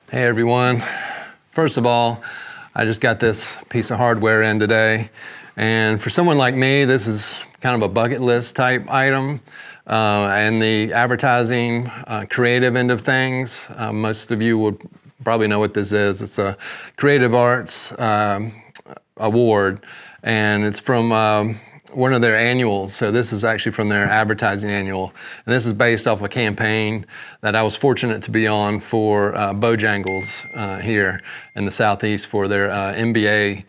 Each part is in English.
Hey everyone. First of all, I just got this piece of hardware in today. And for someone like me, this is kind of a bucket list type item. And the advertising, creative end of things, most of you would probably know what this is. It's a Creative Arts award, and it's from one of their annuals. So this is actually from their advertising annual. And this is based off a campaign that I was fortunate to be on for Bojangles here in the Southeast for their NBA.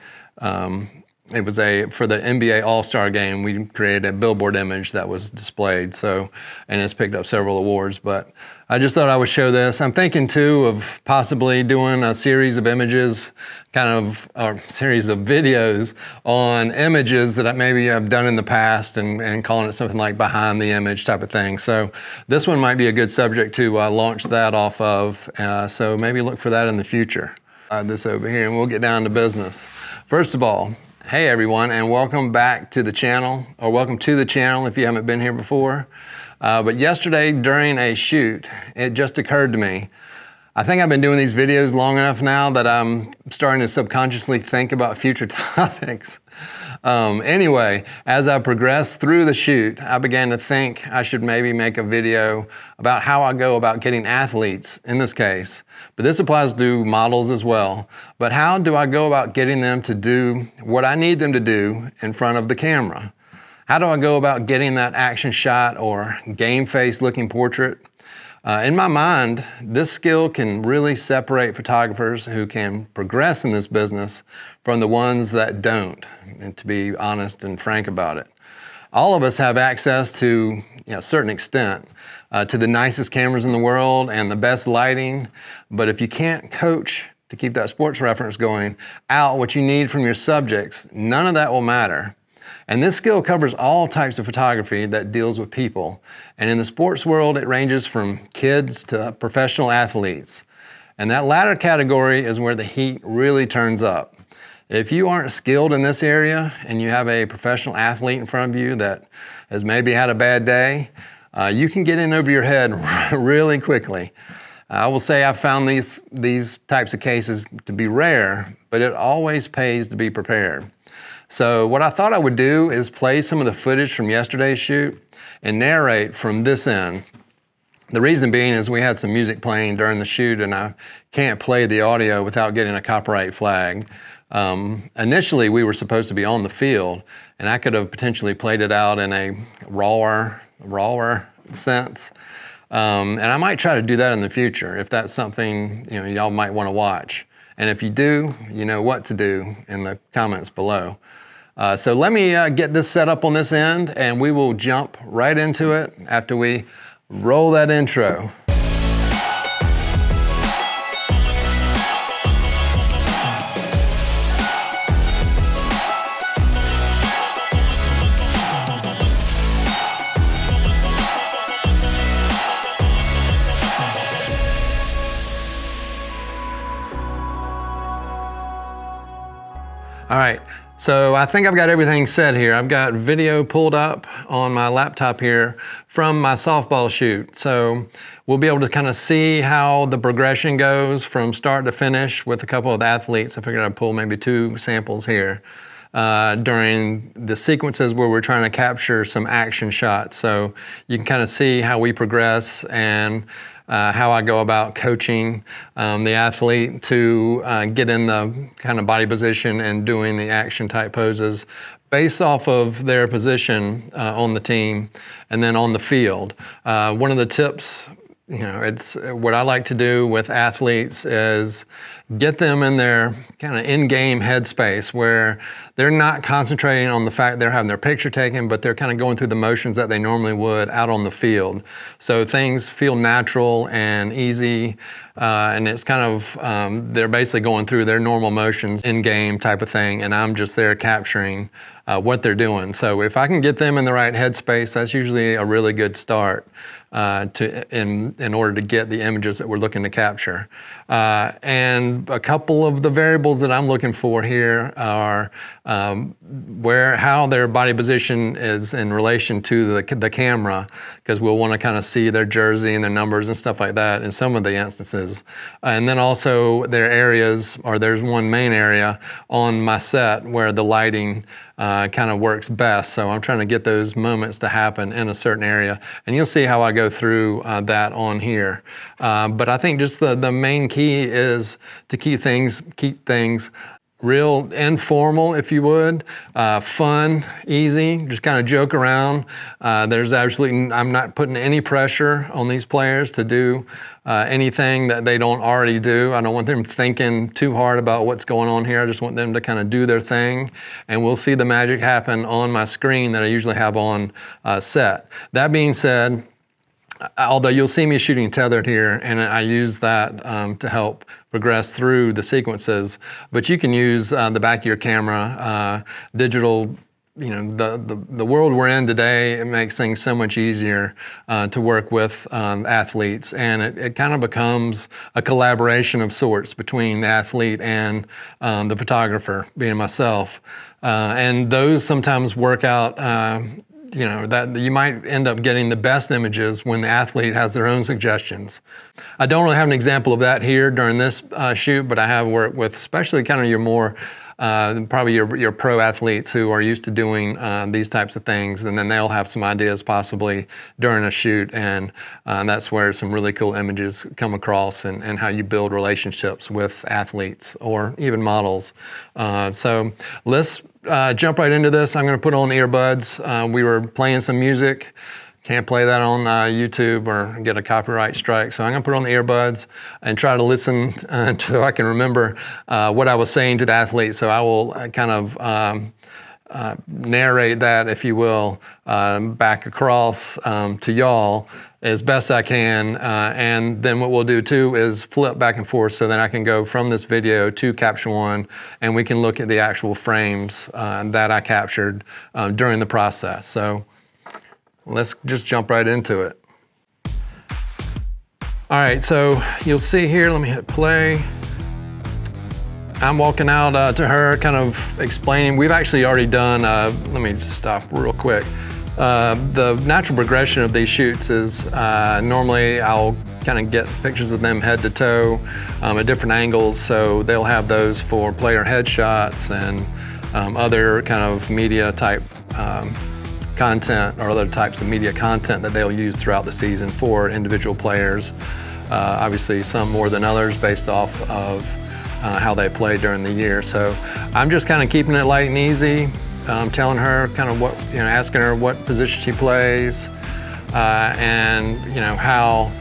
It was for the NBA All-Star game. We created a billboard image that was displayed. So, and it's picked up several awards, but I just thought I would show this. I'm thinking too of possibly doing a series of images, or series of videos on images that I maybe have done in the past and calling it something like behind the image type of thing. So this one might be a good subject to launch that off of. So maybe look for that in the future. This over here and we'll get down to business. First of all, hey everyone, and welcome back to the channel, or welcome to the channel if you haven't been here before. But yesterday during a shoot, it just occurred to me, I think I've been doing these videos long enough now that I'm starting to subconsciously think about future topics. Anyway, as I progressed through the shoot, I began to think I should maybe make a video about how I go about getting athletes, in this case, but this applies to models as well. But how do I go about getting them to do what I need them to do in front of the camera? How do I go about getting that action shot or game face looking portrait? In my mind, this skill can really separate photographers who can progress in this business from the ones that don't, and to be honest and frank about it. All of us have access to a certain extent to the nicest cameras in the world and the best lighting, but if you can't coach to keep that sports reference going out what you need from your subjects, none of that will matter. And this skill covers all types of photography that deals with people. And in the sports world, it ranges from kids to professional athletes. And that latter category is where the heat really turns up. If you aren't skilled in this area and you have a professional athlete in front of you that has maybe had a bad day, you can get in over your head really quickly. I will say I've found these types of cases to be rare, but it always pays to be prepared. So what I thought I would do is play some of the footage from yesterday's shoot and narrate from this end. The reason being is we had some music playing during the shoot and I can't play the audio without getting a copyright flag. Initially we were supposed to be on the field and I could have potentially played it out in a rawer sense. And I might try to do that in the future if that's something y'all might want to watch. And if you do, you know what to do in the comments below. So let me get this set up on this end and we will jump right into it after we roll that intro. All right, so I think I've got everything set here. I've got video pulled up on my laptop here from my softball shoot. So we'll be able to kind of see how the progression goes from start to finish with a couple of athletes. I figured I'd pull maybe 2 samples here during the sequences where we're trying to capture some action shots. So you can kind of see how we progress and how I go about coaching the athlete to get in the kind of body position and doing the action type poses based off of their position on the team and then on the field. One of the tips, it's what I like to do with athletes is get them in their kind of in-game headspace where they're not concentrating on the fact they're having their picture taken, but they're kind of going through the motions that they normally would out on the field. So things feel natural and easy, and it's kind of, they're basically going through their normal motions in-game type of thing, and I'm just there capturing what they're doing. So if I can get them in the right headspace, that's usually a really good start in order to get the images that we're looking to capture. And a couple of the variables that I'm looking for here are how their body position is in relation to the camera, because we'll want to kind of see their jersey and their numbers and stuff like that in some of the instances. And then also their areas, or there's one main area on my set where the lighting kind of works best. So I'm trying to get those moments to happen in a certain area. And you'll see how I go through that on here. But I think just the main key is to keep things real informal, if you would, fun, easy, just kind of joke around. I'm not putting any pressure on these players to do anything that they don't already do. I don't want them thinking too hard about what's going on here. I just want them to kind of do their thing, and we'll see the magic happen on my screen that I usually have on set. That being said, although you'll see me shooting tethered here, and I use that to help progress through the sequences, but you can use the back of your camera, digital. You know, the world we're in today, it makes things so much easier to work with athletes, and it kind of becomes a collaboration of sorts between the athlete and the photographer, being myself. And those sometimes work out, that you might end up getting the best images when the athlete has their own suggestions. I don't really have an example of that here during this shoot, but I have worked with especially kind of your more probably your pro athletes who are used to doing these types of things, and then they'll have some ideas possibly during a shoot, and that's where some really cool images come across, and how you build relationships with athletes or even models. So let's jump right into this. I'm going to put on earbuds. We were playing some music. Can't play that on YouTube or get a copyright strike. So I'm gonna put on the earbuds and try to listen so I can remember what I was saying to the athlete. So I will kind of narrate that, if you will, back across to y'all as best I can. And then what we'll do too is flip back and forth, so that I can go from this video to Capture One, and we can look at the actual frames that I captured during the process. So let's just jump right into it. All right, so you'll see here, let me hit play. I'm walking out to her, kind of explaining. We've actually already done, let me just stop real quick. The natural progression of these shoots is normally I'll kind of get pictures of them head to toe at different angles. So they'll have those for player headshots and other kind of media type content, or other types of media content that they'll use throughout the season for individual players. Obviously some more than others based off of how they play during the year. So I'm just kind of keeping it light and easy, telling her kind of what, asking her what position she plays, and how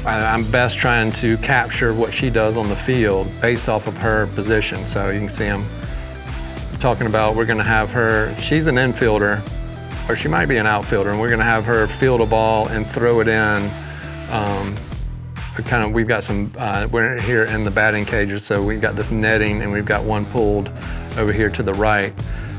I'm best trying to capture what she does on the field based off of her position. So you can see I'm talking about, we're gonna have her, she's an infielder, or she might be an outfielder, and we're gonna have her field a ball and throw it in. We've got some, we're here in the batting cages, so we've got this netting, and we've got one pulled over here to the right,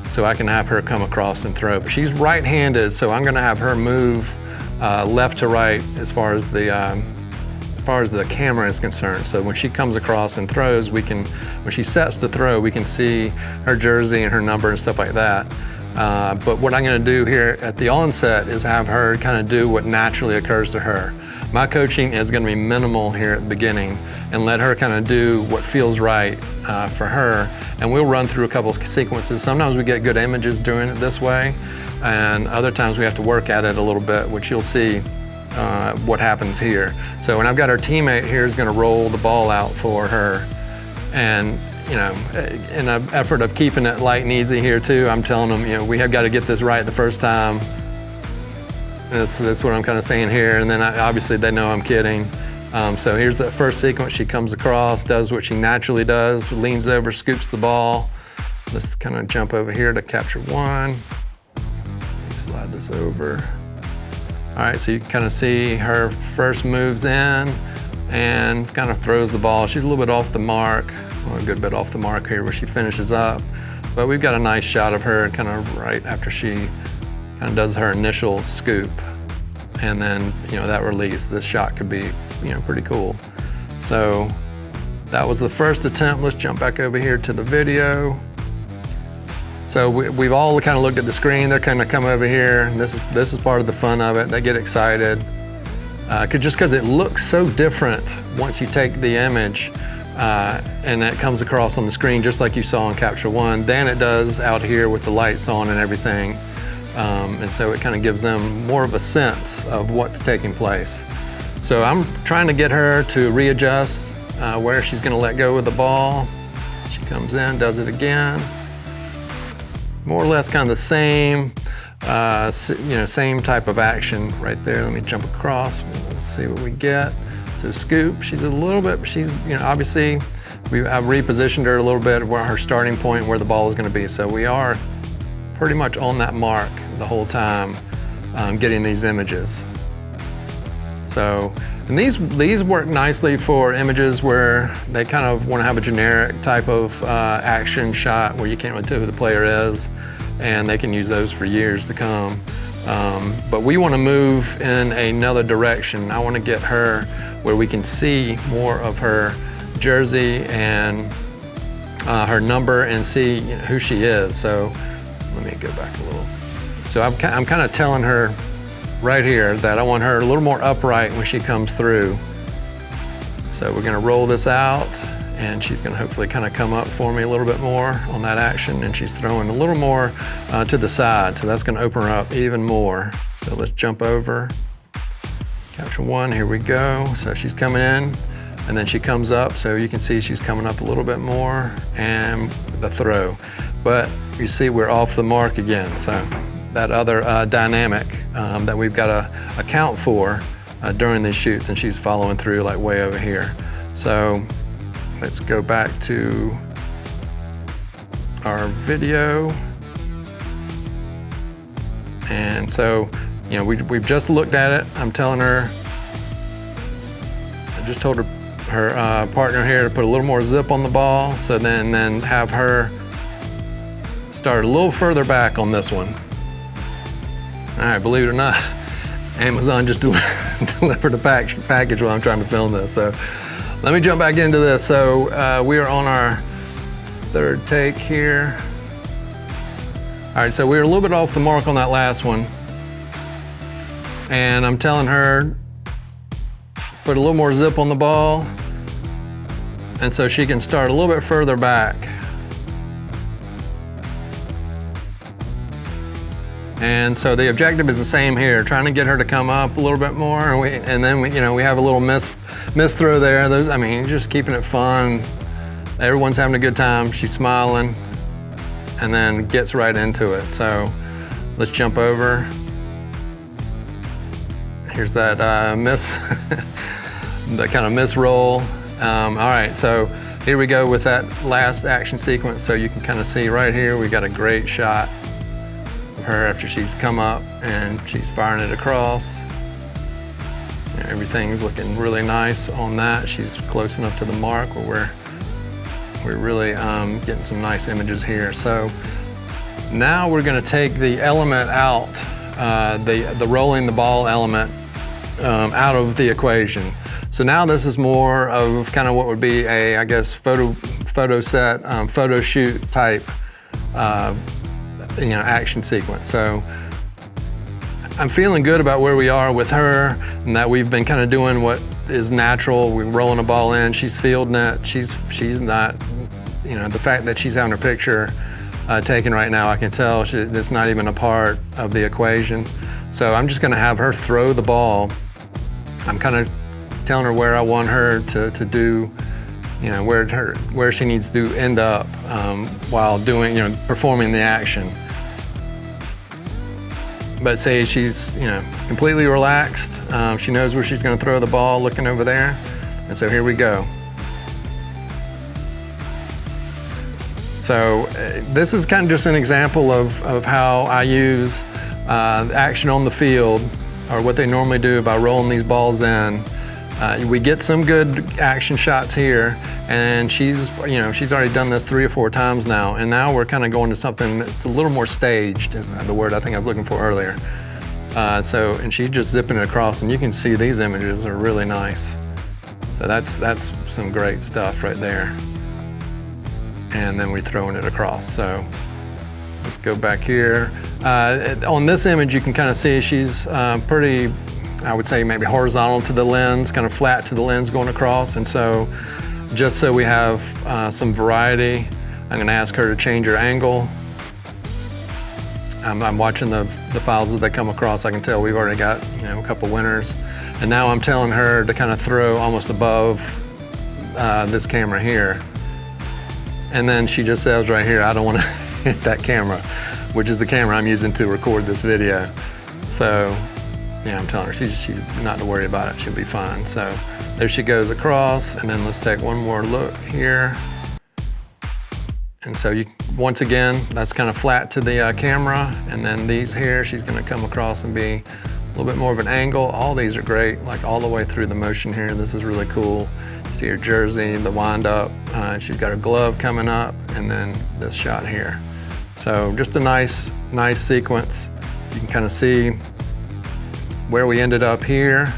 so I can have her come across and throw. But she's right-handed, so I'm gonna have her move left to right as far as the camera is concerned. So when she comes across and throws, when she sets to throw, we can see her jersey and her number and stuff like that. But what I'm gonna do here at the onset is have her kind of do what naturally occurs to her. My coaching is gonna be minimal here at the beginning, and let her kind of do what feels right for her. And we'll run through a couple of sequences. Sometimes we get good images doing it this way, and other times we have to work at it a little bit, which you'll see what happens here. So when I've got our teammate here is going to roll the ball out for her, and in an effort of keeping it light and easy here too, I'm telling them, we have got to get this right the first time. That's what I'm kind of saying here, and then obviously they know I'm kidding. So here's the first sequence. She comes across, does what she naturally does, leans over, scoops the ball. Let's kind of jump over here to Capture One. Slide this over. All right, so you can kind of see her first moves in, and kind of throws the ball. She's a little bit off the mark, well, a good bit off the mark here where she finishes up. But we've got a nice shot of her kind of right after she kind of does her initial scoop. And then, that release, this shot could be, pretty cool. So that was the first attempt. Let's jump back over here to the video. So we've all kind of looked at the screen. They're kind of come over here. This is part of the fun of it. They get excited. Just because it looks so different once you take the image and it comes across on the screen just like you saw in Capture One than it does out here with the lights on and everything. And so it kind of gives them more of a sense of what's taking place. So I'm trying to get her to readjust where she's going to let go of the ball. She comes in, does it again. More or less kind of the same, same type of action right there. Let me jump across, we'll see what we get. So scoop, she's a little bit, obviously I've repositioned her a little bit where her starting point, where the ball is gonna be. So we are pretty much on that mark the whole time, getting these images. So, and these work nicely for images where they kind of want to have a generic type of action shot where you can't really tell who the player is, and they can use those for years to come. But we want to move in another direction. I want to get her where we can see more of her jersey and her number and see who she is. So let me go back a little. So I'm kind of telling her right here that I want her a little more upright when she comes through. So we're gonna roll this out, and she's gonna hopefully kind of come up for me a little bit more on that action, and she's throwing a little more to the side, so that's gonna open her up even more. So let's jump over. Capture One, here we go. So she's coming in, and then she comes up, so you can see she's coming up a little bit more, and the throw. But you see we're off the mark again, so that other dynamic that we've got to account for during these shoots, and she's following through like way over here. So let's go back to our video. And so, we've just looked at it. I'm telling her, I just told her partner here to put a little more zip on the ball, so then have her start a little further back on this one. All right, believe it or not, Amazon just delivered a package while I'm trying to film this. So let me jump back into this. So we are on our third take here. All right, so we were a little bit off the mark on that last one. And I'm telling her, put a little more zip on the ball, and so she can start a little bit further back. And so the objective is the same here, trying to get her to come up a little bit more, and then we have a little miss throw there. Just keeping it fun. Everyone's having a good time. She's smiling, and then gets right into it. So let's jump over. Here's that that kind of miss roll. All right, so here we go with that last action sequence. So you can kind of see right here, we got a great shot her after she's come up and she's firing it across. Everything's looking really nice on that. She's close enough to the mark where we're really getting some nice images here. So now we're going to take the element out, the rolling the ball element out of the equation. So now this is more of kind of what would be a, I guess, photo set, photo shoot type action sequence. So I'm feeling good about where we are with her, and that we've been kind of doing what is natural. We're rolling a ball in, she's fielding it. She's not, the fact that she's having her picture taken right now, I can tell it's not even a part of the equation. So I'm just gonna have her throw the ball. I'm kind of telling her where I want her to do, where she needs to end up while doing, performing the action. But say she's, completely relaxed. She knows where she's going to throw the ball, looking over there. And so here we go. So this is kind of just an example of how I use action on the field, or what they normally do by rolling these balls in, We get some good action shots here, and she's already done this 3 or 4 times now, and now we're kind of going to something that's a little more staged, is the word I think I was looking for earlier. And she's just zipping it across, and you can see these images are really nice. So that's some great stuff right there. And then we're throwing it across. So let's go back here. On this image, you can kind of see she's pretty, I would say maybe horizontal to the lens, kind of flat to the lens going across. And so just so we have some variety, I'm gonna ask her to change her angle. I'm watching the files as they come across. I can tell we've already got a couple winners. And now I'm telling her to kind of throw almost above this camera here. And then she just says right here, I don't want to hit that camera, which is the camera I'm using to record this video. So yeah, I'm telling her she's not to worry about it, she'll be fine. So there she goes across, and then let's take one more look here. And so once again, that's kind of flat to the camera, and then these here, she's gonna come across and be a little bit more of an angle. All these are great, like all the way through the motion here. This is really cool. See her jersey, the wind up. She's got her glove coming up, and then this shot here. So just a nice sequence. You can kind of see where we ended up here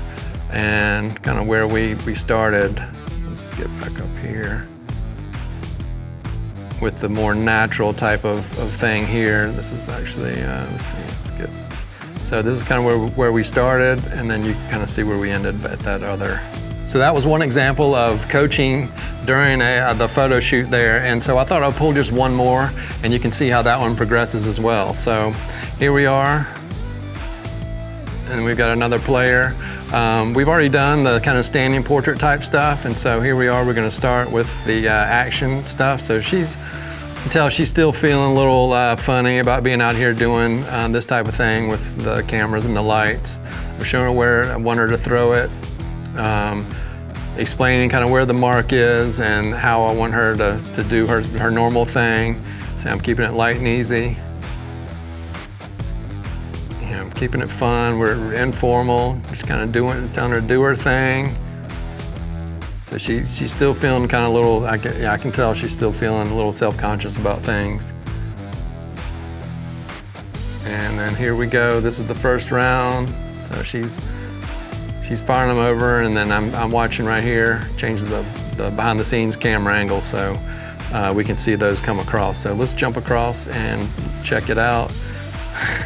and kind of where we started. Let's get back up here with the more natural type of thing here. This is actually, so this is kind of where we started, and then you can kind of see where we ended at that other. So that was one example of coaching during the photo shoot there, and so I thought I'd pull just one more, and you can see how that one progresses as well. So here we are, and we've got another player. We've already done the kind of standing portrait type stuff, and so here we are, we're gonna start with the action stuff. So you can tell she's still feeling a little funny about being out here doing this type of thing with the cameras and the lights. I'm showing her where I want her to throw it, explaining kind of where the mark is and how I want her to do her normal thing. So I'm keeping it light and easy. I'm keeping it fun, we're informal, just kind of telling her to do her thing. So she's still feeling kind of a little, I can tell she's still feeling a little self-conscious about things. And then here we go, this is the first round. So she's firing them over, and then I'm watching right here, change the behind the scenes camera angle so we can see those come across. So let's jump across and check it out.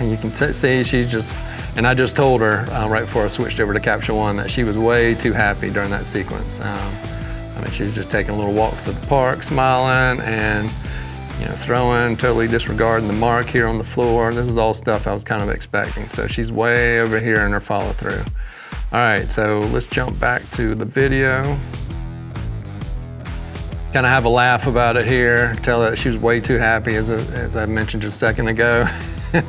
You can see she's just, and I just told her right before I switched over to Capture One that she was way too happy during that sequence. I mean, she's just taking a little walk through the park, smiling and throwing, totally disregarding the mark here on the floor. This is all stuff I was kind of expecting. So she's way over here in her follow through. All right, so let's jump back to the video. Kind of have a laugh about it here. Tell her that she was way too happy, as I mentioned just a second ago.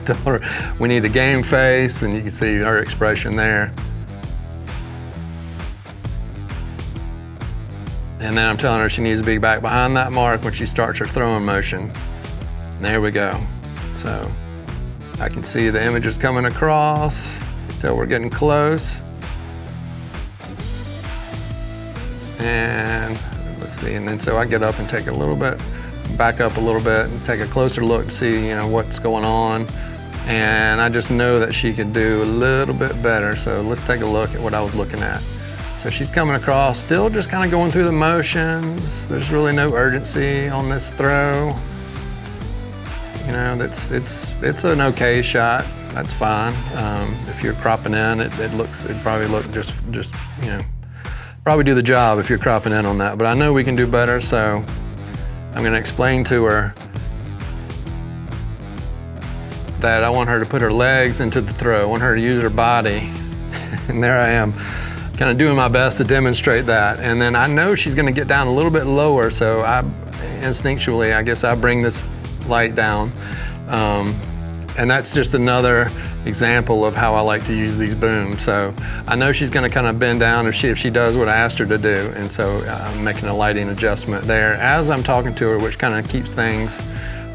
Told her we need a game face, and you can see her expression there. And then I'm telling her she needs to be back behind that mark when she starts her throwing motion. And there we go. So I can see the images coming across until we're getting close. And let's see, and then so I get up and take a little bit, back up a little bit and take a closer look to see what's going on. And I just know that she could do a little bit better. So let's take a look at what I was looking at. So she's coming across, still just kind of going through the motions. There's really no urgency on this throw. It's an okay shot. That's fine. If you're cropping in, it'd probably look just probably do the job if you're cropping in on that. But I know we can do better, so I'm going to explain to her that I want her to put her legs into the throw. I want her to use her body. And there I am, kind of doing my best to demonstrate that. And then I know she's going to get down a little bit lower, so instinctually, I guess I bring this light down. And that's just another example of how I like to use these booms. So I know she's going to kind of bend down if she does what I asked her to do. And so I'm making a lighting adjustment there as I'm talking to her, which kind of keeps things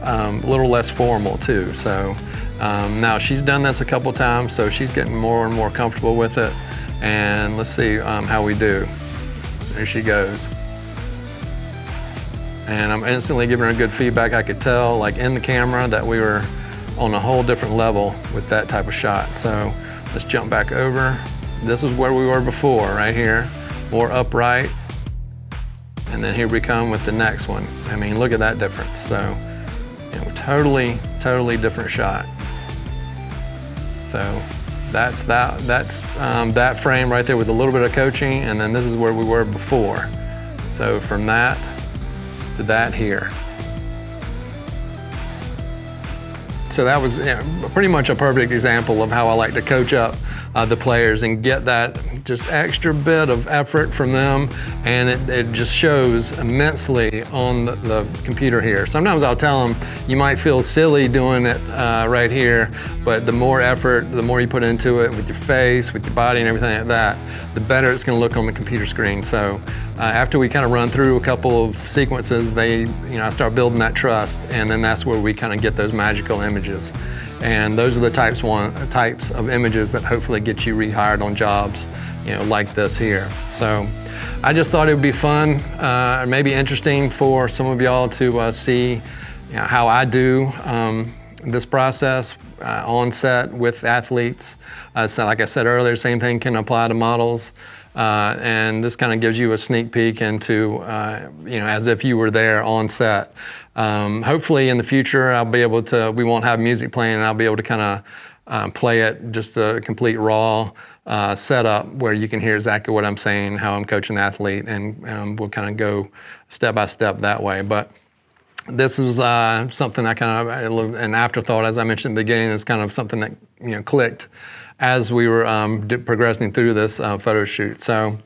a little less formal too. So now she's done this a couple times, so she's getting more and more comfortable with it. And let's see how we do. There she goes. And I'm instantly giving her good feedback. I could tell, like in the camera, that we were on a whole different level with that type of shot. So let's jump back over. This is where we were before, right here, more upright. And then here we come with the next one. I mean, look at that difference. So, you know, totally different shot. So that's that frame right there with a little bit of coaching, and then this is where we were before. So from that to that here. So that was pretty much a perfect example of how I like to coach up the players and get that just extra bit of effort from them, and it just shows immensely on the computer here. Sometimes I'll tell them, you might feel silly doing it right here, but the more effort, the more you put into it with your face, with your body and everything like that, the better it's gonna look on the computer screen. So after we kind of run through a couple of sequences, I start building that trust, and then that's where we kind of get those magical images. And those are the types of images that hopefully get you rehired on jobs, like this here. So I just thought it would be fun, maybe interesting for some of y'all to see how I do this process on set with athletes. So like I said earlier, same thing can apply to models. And this kind of gives you a sneak peek into, as if you were there on set. Hopefully in the future, we won't have music playing, and I'll be able to kind of play it just a complete raw setup where you can hear exactly what I'm saying, how I'm coaching the athlete, and we'll kind of go step by step that way. But this was something I kind of, an afterthought, as I mentioned at the beginning. It's kind of something that clicked as we were progressing through this photo shoot. So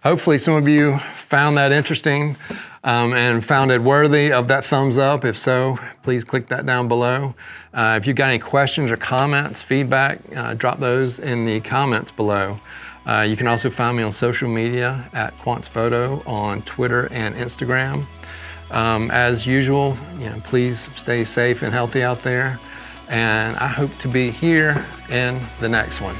hopefully some of you found that interesting and found it worthy of that thumbs up. If so, please click that down below. If you've got any questions or comments, feedback, drop those in the comments below. You can also find me on social media at QuantsPhoto on Twitter and Instagram. As usual, please stay safe and healthy out there. And I hope to be here in the next one.